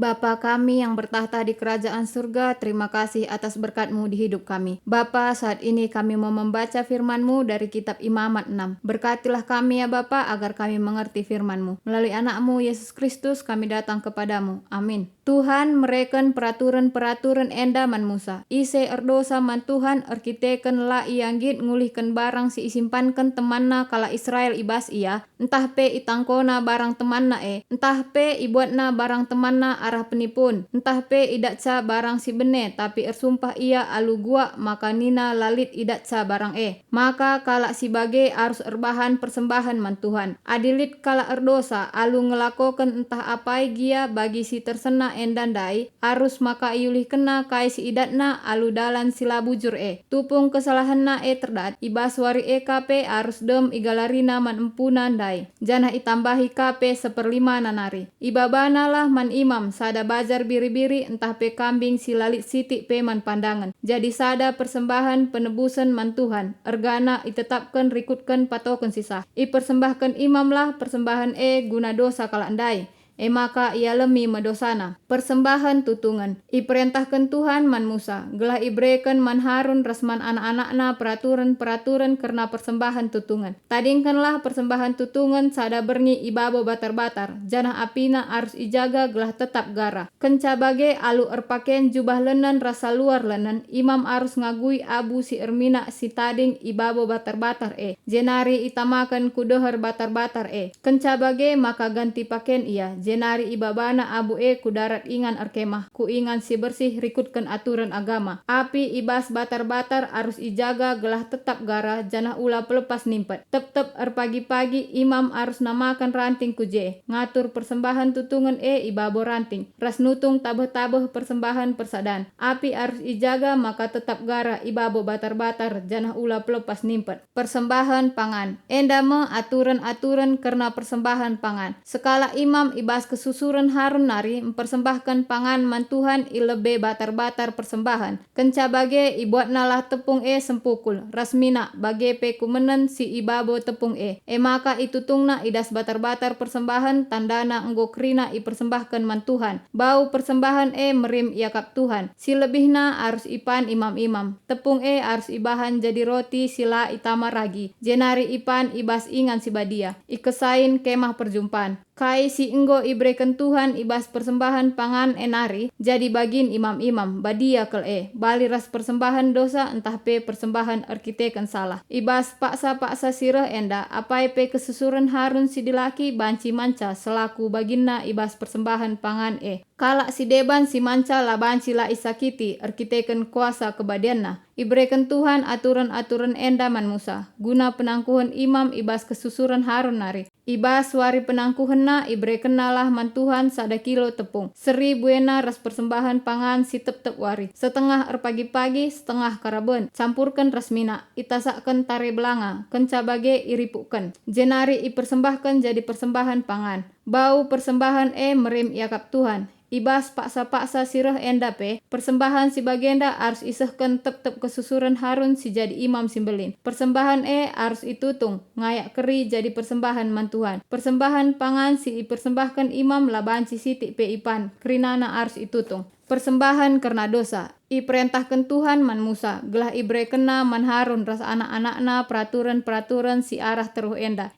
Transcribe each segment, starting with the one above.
Bapa kami yang bertahta di kerajaan surga, terima kasih atas berkat-Mu di hidup kami. Bapa, saat ini kami mau membaca firman-Mu dari kitab Imamat 6. Berkatilah kami ya Bapa, agar kami mengerti firman-Mu. Melalui anak-Mu Yesus Kristus kami datang kepadamu. Amin. Tuhan mereken peraturan-peraturan enda man Musa. Ise erdosa man Tuhan arkiteken la ianggit ngulihkan barang si isimpankan temanna kala Israel ibas ia. Entah pe itangkona barang temanna entah pe ibuatna barang temanna arah penipun. Entah pe idatca barang si bene tapi ersumpah ia alu gua maka nina lalit idatca barang Maka kala si bage harus erbahan persembahan man Tuhan. Adilit kala erdosa alu ngelakokan entah apai gia bagi si tersena endandai arus maka iulih kena kai si idatna alu dalan sila bujur tupung kesalahanna terdat ibaswari kape arus dem igalarina man empunan dai jana itambahi kape 1/5 nanari ibabana lah man imam sada bajar biri-biri entah pe kambing si lalit siti pe man pandangan jadi sada persembahan penebusan man Tuhan ergana itetapkan rikutkan patokan sisa ipersembahkan imam lah persembahan guna dosa kala andai maka ia lemi medosana. Persembahan tutungan. Iperintahkan Tuhan man Musa. Gelah ibreken man Harun rasman anak-anakna peraturan-peraturan karena persembahan tutungan. Tadingkanlah persembahan tutungan sada berni ibabo batar-batar. Janah apina harus ijaga gelah tetap gara. Kenca bage alu erpaken jubah lenen rasa luar lenen. Imam harus ngagui abu si ermina si tading ibabo batar-batar Jenari itamakan kudoher batar-batar Kenca bage maka ganti paken ia. Jenari ibabana abu kudarat ingan arkemah ku ingan si bersih rikutkan aturan agama. Api ibas batar-batar harus ijaga gelah tetap gara janah ula pelepas nimpet. Tep-tep erpagi-pagi imam harus namakan ranting kuje. Ngatur persembahan tutungan ibabo ranting. Ras nutung tabeh-tabeh persembahan persadan. Api harus ijaga maka tetap gara ibabo batar-batar janah ula pelepas nimpet. Persembahan pangan. Endame aturan-aturan karena persembahan pangan. Sekala imam ibas kesusuran Harun nari mempersembahkan pangan man Tuhan ilebe batar-batar persembahan. Kenca bage ibuat nalah tepung sempukul. Rasmina bage pe kumenen si ibabo tepung maka itutungna idas batar-batar persembahan tandana enggo krina ipersembahkan man Tuhan. Bau persembahan merim iakap Tuhan. Si lebihna harus ipan imam-imam. Tepung harus ibahan jadi roti sila itama ragi. Jenari ipan ibas ingan si badia. Ikesain kemah perjumpaan. Kai si enggo ibreken Tuhan ibas persembahan pangan enari jadi bagin imam-imam badia kel bali ras persembahan dosa entah pe persembahan arkiteken salah ibas paksa-paksa sirah enda apai pe kesusuran Harun si dilaki banci manca selaku baginna ibas persembahan pangan kala si deban si manca la banci la isakiti arkiteken kuasa kebadianna ibreken Tuhan aturan-aturan enda man Musa guna penangkuhan imam ibas kesusuran Harun nari ibas wari penangkuhan ibreken nalah man Tuhan sada kilo tepung. 1.000 buena ras persembahan pangan si tep-tep wari. Setengah erpagi-pagi, setengah karaben. Campurkan rasmina, itasakan tare belanga, kenca bage iripukan. Jenari ipersembahkan jadi persembahan pangan. Bau persembahan merim iakap Tuhan. Ibas paksa-paksa sirah endape persembahan si bagenda harus isehkan tep-tep kesusuran Harun si jadi imam simbelin. Persembahan harus itutung ngayak keri jadi persembahan man Tuhan. Persembahan pangan si ipersembahkan imam laban si siti pe ipan kerinana harus itutung. Persembahan karena dosa. Iperintahkan Tuhan man Musa, gelah ibrekena man Harun ras anak-anakna peraturan-peraturan si arah teruh enda.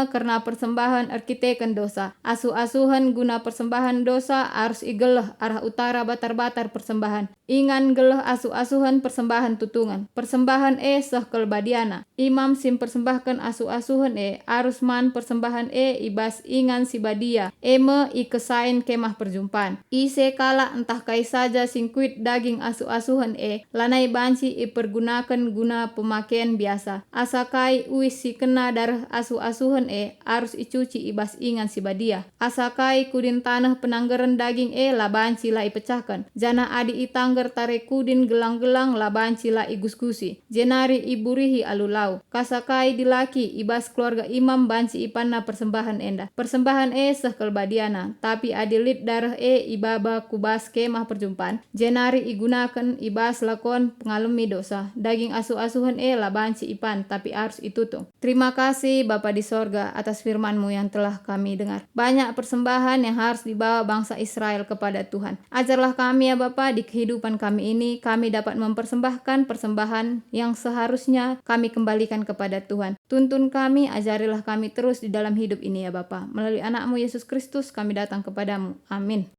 Karena persembahan arkiteken dosa. Asuh-asuhan guna persembahan dosa harus igeleh arah utara batar-batar persembahan. Ingan geleh asuh-asuhan persembahan tutungan. Persembahan seh kelbadiana. Imam sim persembahkan asuh-asuhan harus man persembahan ibas ingan si badia. Ikesain kemah perjumpaan. Ise kala entah kai saja singkuit daging asuh-asuhan lanai banci ipergunakan guna pemakaian biasa. Asakai uis si kena darah asuh-asuhan harus icuci ibas ingan si badia. Asakai kudin tanah penanggaran daging la banci la ipecahkan. Jana adi itanggar tare kudin gelang-gelang la banci la igus-gusi. Jenari iburihi alulau. Kasakai dilaki ibas keluarga imam banci ipanna persembahan enda. Persembahan seh kelbadiana. Tapi adilit darah ibaba kubas kemah perjumpaan. Jenari igunakan ibas lakon pengalami dosa. Daging asuh-asuhan lah banci ipan tapi harus itutung. Terima kasih Bapa di sorga atas firman-Mu yang telah kami dengar. Banyak persembahan yang harus dibawa bangsa Israel kepada Tuhan. Ajarlah kami ya Bapa di kehidupan kami ini kami dapat mempersembahkan persembahan yang seharusnya kami kembalikan kepada Tuhan. Tuntun kami, ajarilah kami terus di dalam hidup ini ya Bapa. Melalui anak-Mu Yesus Kristus kami datang kepadamu. Amin.